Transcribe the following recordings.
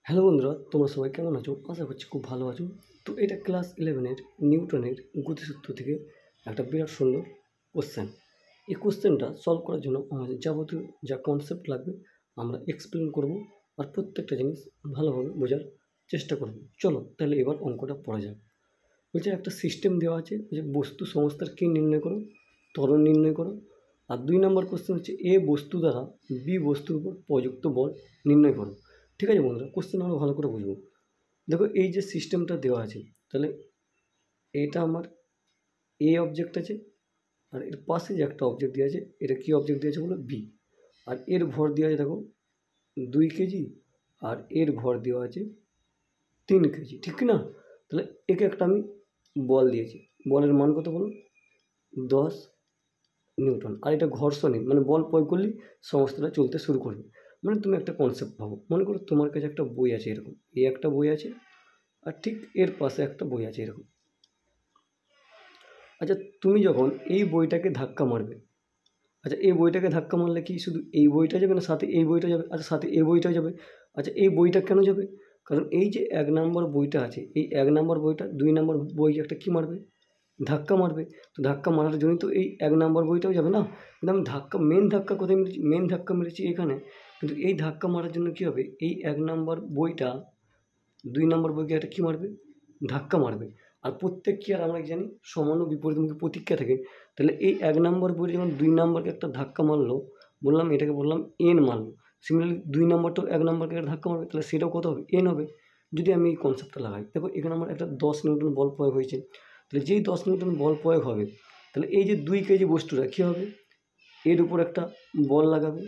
Hello বন্ধুরা, তোমরা সবাই কেমন আছো? আশা করছি খুব ভালো আছো। তো এটা ক্লাস 11-এর নিউটনের গতিসূত্র থেকে একটা বিরাট সুন্দর কোশ্চেন। এই কোশ্চেনটা সলভ করার জন্য আমাদের যাবতীয় যা কনসেপ্ট লাগবে আমরা এক্সপ্লেন করব, আর প্রত্যেকটা জিনিস ভালোভাবে বোঝার চেষ্টা করব। চলো তাহলে এবার অঙ্কটা পড়া যাক। বলছে একটা সিস্টেম দেওয়া আছে, যে বস্তু সংস্থার কী নির্ণয় করো, ত্বরণ নির্ণয় করো। আর 2 নম্বর কোশ্চেন হচ্ছে এ বস্তু দ্বারা বি বস্তুর উপর প্রযুক্ত বল নির্ণয় করো। ঠিক আছে বন্ধুরা, কোশ্চেন আমরা ভালো করে বুঝবো। দেখো এই যে সিস্টেমটা দেওয়া আছে, তাহলে এটা আমার এ অবজেক্ট আছে, আর এর পাশে যে একটা অবজেক্ট দেওয়া আছে, এটা কি অবজেক্ট দিয়েছে বলো? বি। আর এর ভর দেওয়া আছে দেখো 2 কেজি, আর এর ভর দেওয়া আছে 3 কেজি, ঠিক না? তাহলে একে একটা আমি বল দিয়েছি, বলের মান কত বলো? 10 নিউটন। আর এটা ঘর্ষণে মানে বল প্রয়োগ করলেই সমস্তটা চলতে শুরু করবে। মানে তুমি একটা কনসেপ্ট ভাবো, মনে করো তোমার কাছে একটা বই আছে, এরকম এই একটা বই আছে, আর ঠিক এর পাশে একটা বই আছে এরকম। আচ্ছা, তুমি যখন এই বইটাকে ধাক্কা মারবে, আচ্ছা এই বইটাকে ধাক্কা মারলে কি শুধু এই বইটা যাবে না সাথে এই বইটা যাবে? আচ্ছা সাথে এই বইটা যাবে। আচ্ছা এই বইটা কেন যাবে? কারণ এই যে 1 নম্বর বইটা আছে, এই 1 নম্বর বইটা 2 নম্বর বই একটা কী মারবে? ধাক্কা মারবে। তো ধাক্কা মারার জন্যই তো এই 1 নম্বর বইটাও যাবে না? কিন্তু আমি মেন ধাক্কা কোথায় মেরেছি? মেন ধাক্কা মেরেছি এখানে। কিন্তু এই ধাক্কা মারার জন্য কী হবে? এই 1 নম্বর বইটা 2 নম্বর বইকে একটা কী মারবে? ধাক্কা মারবে। আর প্রত্যেক ক্রিয়ার আমরা জানি সমান ও বিপরীতমুখী প্রতিক্রিয়া থাকে। তাহলে এই 1 নম্বর বইটা যখন 2 নম্বরকে একটা ধাক্কা মারলো, বললাম এটাকে বললাম এন মারলো। সিমিলারলি 2 নম্বরটাও 1 নম্বরকে একটা ধাক্কা মারবে, তাহলে সেটাও কত হবে? এন হবে। যদি আমি এই কনসেপ্টটা লাগাই, দেখো এখানে আমার একটা 10 নিউটন বল প্রয়োগ হয়েছে। তাহলে যেই 10 নিউটন বল প্রয়োগ হবে, তাহলে এই যে 2 কেজি বস্তুটা কী হবে? এর উপর একটা বল লাগাবে,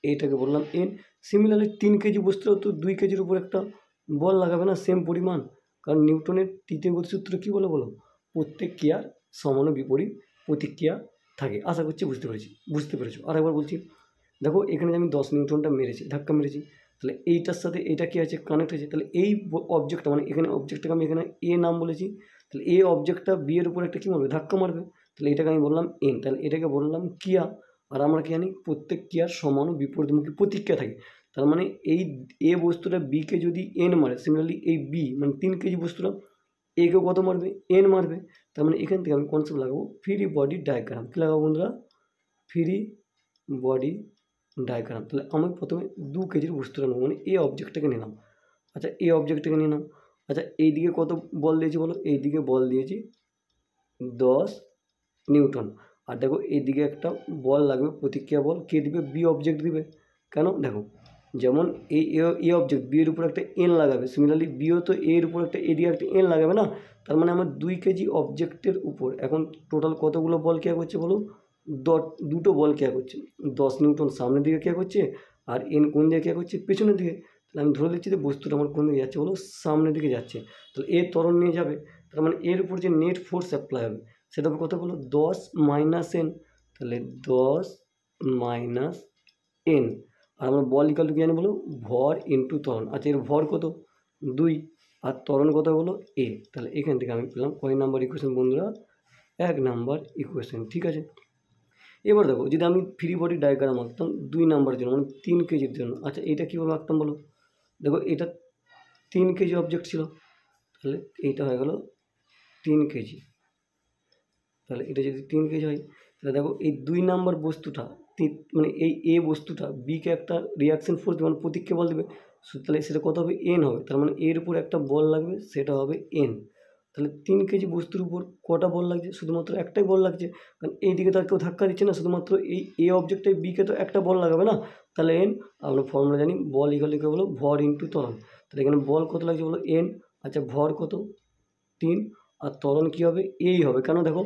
এইটাকে বললাম এন। সিমিলারলি 3 কেজি বস্তুটাও তো 2 কেজির উপর একটা বল লাগাবে না, সেম পরিমাণ। কারণ নিউটনের তৃতীয় গতিসূত্র কী বলো? প্রত্যেক ক্রিয়ার সমান ও বিপরীত প্রতিক্রিয়া থাকে। আশা করছি বুঝতে পেরেছো। আর একবার বলছি, দেখো এখানে যে আমি 10 নিউটনটা মেরেছি, ধাক্কা মেরেছি, তাহলে এইটার সাথে এইটা কী আছে? কানেক্ট হয়েছে। তাহলে এই অবজেক্টটা মানে এখানে অবজেক্টটাকে আমি এখানে এ নাম বলেছি, তাহলে এই অবজেক্টটা বি এর উপর একটা কী মারবে? ধাক্কা মারবে। তাহলে এটাকে আমি বললাম এন। তাহলে এটাকে বললাম ক্রিয়া। আর আমরা কি জানি? প্রত্যেক ক্রিয়ার সমান ও বিপরীতমুখী প্রতিক্রিয়া থাকে। তার মানে এই এ বস্তুটা বিকে যদি এন মারে, সিমিলারলি এই বি মানে 3 কেজি বস্তুটা একে কত মারবে? এন মারবে। তার মানে এখান থেকে আমি কনসেপ্ট লাগাবো ফ্রি বডি ডায়াগ্রাম। কী লাগাবো বন্ধুরা? Free body diagram. তাহলে আমি প্রথমে 2 কেজির বস্তুটা নেবো, মানে এই অবজেক্টটাকে নিলাম। আচ্ছা এই অবজেক্টটাকে নিলাম। আচ্ছা এইদিকে কত বল দিয়েছি বলো? এইদিকে বল দিয়েছি 10 নিউটন। আর দেখো এইদিকে একটা বল লাগবে, প্রতিক্রিয়া বল। কে দিবে? বি অবজেক্ট দিবে। কেন? দেখো যেমন এ অবজেক্ট বি এর উপর একটা এন লাগাবে, সিমিলারলি বিও তো এর উপর একটা এদিকে একটা এন লাগাবে না? তার মানে আমার 2 কেজি অবজেক্টের উপর এখন টোটাল কতগুলো বল ক্রিয়া করছে বলো? দুটো বল ক্রিয়া করছে। 10 নিউটন সামনের দিকে ক্রিয়া করছে, আর এন কোন দিকে ক্রিয়া করছে? পেছনের দিকে। তাহলে আমি ধরে নিচ্ছি যে বস্তুটা আমার কোন দিকে যাচ্ছে বলো? সামনের দিকে যাচ্ছে। তাহলে এ ত্বরণ নিয়ে যাবে, তার মানে এর উপর যে নেট ফোর্স অ্যাপ্লাই হবে সেটা কত বলো? 10 মাইনাস এন। তাহলে 10 মাইনাস এন। আর আমরা বল ইকাল টু কী জানি বলো? ভর ইন্টু ত্বরণ। আচ্ছা এর ভর কত? 2। আর ত্বরণ কত হলো? এ। তাহলে এখান থেকে আমি পেলাম কয় নাম্বার ইকুয়েশন বন্ধুরা? 1 নাম্বার ইকুয়েশন। ঠিক আছে। এবার দেখো যদি আমি ফ্রি বডি ডায়াগ্রাম আঁকতাম 2 নাম্বারের জন্য, মানে 3 কেজির জন্য। আচ্ছা এটা কীভাবে আঁকতাম বলো? দেখো এটা 3 কেজি অবজেক্ট ছিল, তাহলে এইটা হয়ে গেল 3 কেজি। তাহলে এটা যদি 3 কেজি হয়, তাহলে দেখো এই 2 নাম্বার বস্তুটা মানে এই এ বস্তুটা বিকে একটা রিয়াকশন ফোর্স মানে প্রতিক্রিয়া বল দেবে। তাহলে সেটা কত হবে? এন হবে। তার মানে এর উপর একটা বল লাগবে, সেটা হবে এন। তাহলে 3 কেজি বস্তুর উপর কটা বল লাগছে? শুধুমাত্র একটাই বল লাগছে, কারণ এই দিকে তো আর কেউ ধাক্কা দিচ্ছে না, শুধুমাত্র এই এ অবজেক্টটাই বিকে তো একটা বল লাগাবে না? তাহলে এন। আমরা ফর্মুলা জানি বল ইকুয়াল লিখে বলো ভর ইন্টু ত্বরণ। তাহলে এখানে বল কত লাগছে বলো? এন। আচ্ছা ভর কত? 3। আর ত্বরণ কী হবে? এই হবে। কেন? দেখো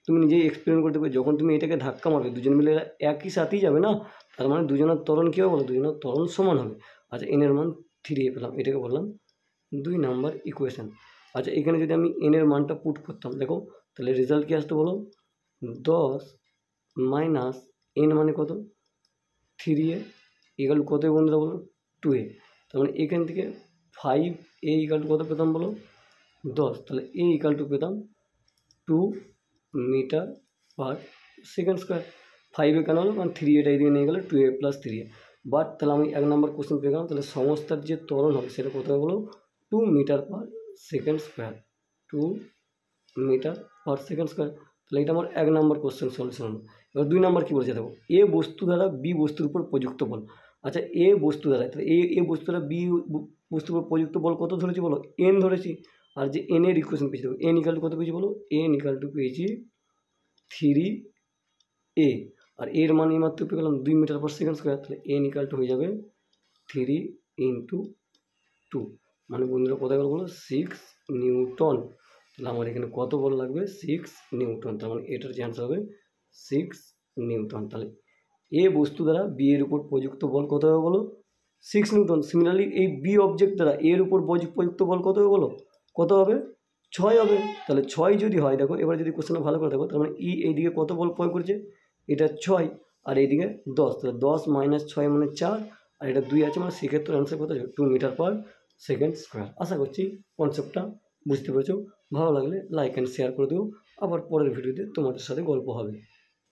তুমি নিজেই এক্সপেরিমেন্ট করতে পারবে, যখন তুমি এটাকে ধাক্কা মারবে দুজন মিলে একই সাথেই যাবে না? তার মানে দুজনের ত্বরণ কী হবে বলো? দুজনের ত্বরণ সমান হবে। আচ্ছা এনের মান 3 পেলাম, এটাকে বললাম 2 নাম্বার ইকুয়েশান। আচ্ছা এখানে যদি আমি এনের মানটা পুট করতাম, দেখো তাহলে রেজাল্ট কী আসতো বলো? 10 মাইনাস এন মানে কত? 3a ইকাল কত বন্ধুরা বলো? 2a। তার মানে এখান থেকে 5a ইকাল কত পেতাম বলো? 10। তাহলে এ ইকাল টু পেতাম 2 metre per second square. 5a কেন হলো? কারণ 3a এটা এদিকে নিয়ে গেলে 2a প্লাস 3a। বাট তাহলে আমি 1 নম্বর কোশ্চেন পেয়ে গেলাম। তাহলে সংস্থার যে ত্বরণ হবে সেটা কত হবে বলো, 2 metre per second square, 2 metre per second square. তাহলে এটা আমার 1 নম্বর কোশ্চেন সলিউশন হলো। এবার 2 নম্বর কী বলেছে দেখো, এ বস্তু দ্বারা বি বস্তুর উপর প্রযুক্ত বল। আচ্ছা এ বস্তু দ্বারা, তাহলে এ বস্তু দ্বারা বি বস্তুর উপর প্রযুক্ত বল কত ধরেছি বলো, এন ধরেছি। আর যে এন এর ইকুয়েশন পেয়েছি দেখো, এন ইকাল টু কত পেয়েছি বলো, এন ইকাল টু পেয়েছি 3a, আর এর মান এই মাত্র পেয়ে গেলাম 2 মিটার পার সেকেন্ড স্কোয়ার। তাহলে এন ইকাল টু হয়ে যাবে 3 ইন্টু 2, মানে বন্ধুরা কোথায় গেল বলো, 6 নিউটন। তাহলে আমার এখানে কত বল লাগবে, 6 নিউটন। তার মানে এটার যে অ্যান্সার হবে 6 নিউটন। তাহলে এ বস্তু দ্বারা বি এর উপর প্রযুক্ত বল কত হবে বলো, 6 নিউটন। সিমিলারলি এই বি অবজেক্ট দ্বারা এর উপর প্রযুক্ত বল কত হবে বলো, কত হবে, 6 হবে। তাহলে 6 যদি হয় দেখো, এবার যদি কোশ্চেনটা ভালো করে দেখো, তার মানে ই এইদিকে কত বল প্রয়োগ করেছে, এটা 6 আর এইদিকে 10, তাহলে 10 মাইনাস 6 মানে 4, আর এটা 2 আছে, মানে সেক্ষেত্রে অ্যান্সার কত আছে, 2 মিটার পার সেকেন্ড স্কোয়ার। আশা করছি কনসেপ্টটা বুঝতে পেরেছো। ভালো লাগলে লাইক অ্যান্ড শেয়ার করে দিও। আবার পরের ভিডিওতে তোমাদের সাথে গল্প হবে।